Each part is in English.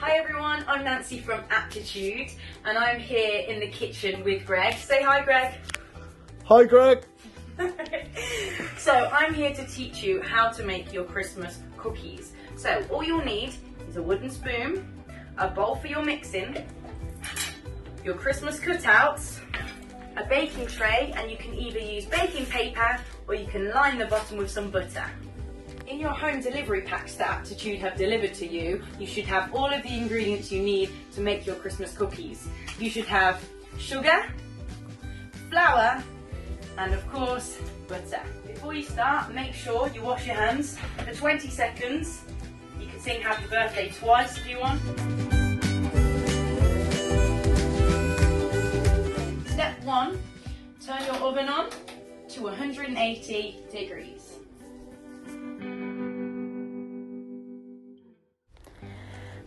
Hi everyone, I'm Nancy from Aptitude and I'm here in the kitchen with Greg. Say hi, Greg. Hi Greg. So I'm here to teach you how to make your Christmas cookies. So all you'll need is a wooden spoon, a bowl for your mixing, your Christmas cutouts, a baking tray, and you can either use baking paper or you can line the bottom with some butter. In your home delivery packs that Aptitude have delivered to you, you should have all of the ingredients you need to make your Christmas cookies. You should have sugar, flour, and of course, butter. Before you start, make sure you wash your hands for 20 seconds. You can sing happy birthday twice if you want. Step 1, turn your oven on to 180 degrees.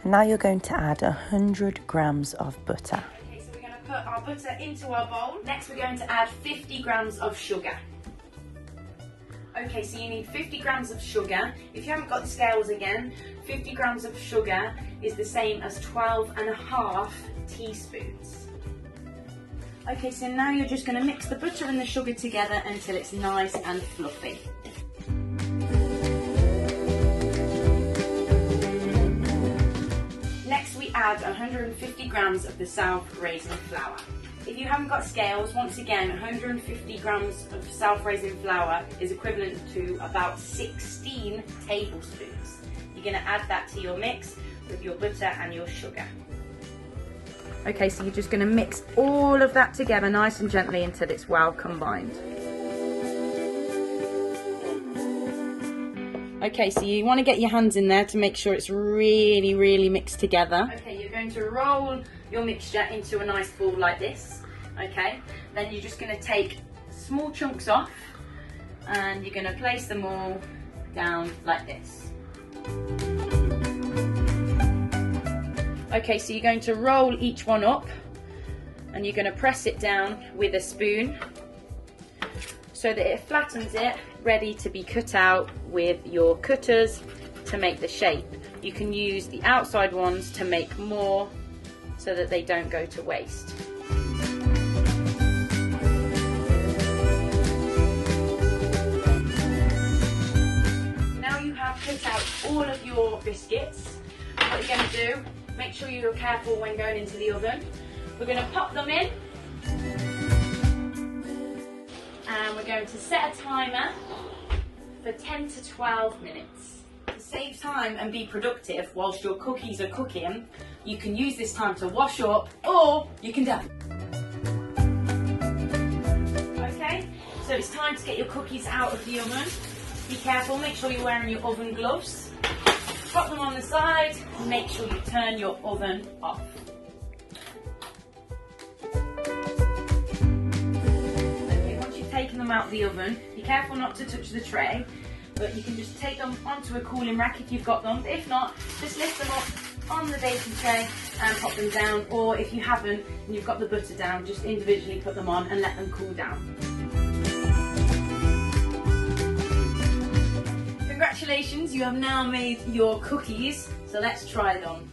Now you're going to add 100 grams of butter. Okay, so we're going to put our butter into our bowl. Next we're going to add 50 grams of sugar. Okay, so you need 50 grams of sugar. If you haven't got the scales again, 50 grams of sugar is the same as 12.5 teaspoons. Okay, so now you're just going to mix the butter and the sugar together until it's nice and fluffy. Next we add 150 grams of the self-raising flour. If you haven't got scales, once again 150 grams of self-raising flour is equivalent to about 16 tablespoons. You're going to add that to your mix with your butter and your sugar. Okay, so you're just going to mix all of that together nice and gently until it's well combined. Okay, so you want to get your hands in there to make sure it's really mixed together. Okay, you're going to roll your mixture into a nice ball like this. Okay, then you're just going to take small chunks off and you're going to place them all down like this. Okay, so you're going to roll each one up and you're going to press it down with a spoon so that it flattens it, ready to be cut out with your cutters to make the shape. You can use the outside ones to make more so that they don't go to waste. Now you have cut out all of your biscuits. What you're going to do, make sure you're careful when going into the oven. We're going to pop them in. And we're going to set a timer for 10 to 12 minutes. To save time and be productive whilst your cookies are cooking, you can use this time to wash up or you can dance. Okay, so it's time to get your cookies out of the oven. Be careful, make sure you're wearing your oven gloves. Pop them on the side and make sure you turn your oven off. Taking them out of the oven, be careful not to touch the tray, but you can just take them onto a cooling rack if you've got them. If not, just lift them up on the baking tray and pop them down, or if you haven't and you've got the butter down, just individually put them on and let them cool down. Congratulations, you have now made your cookies, so let's try them.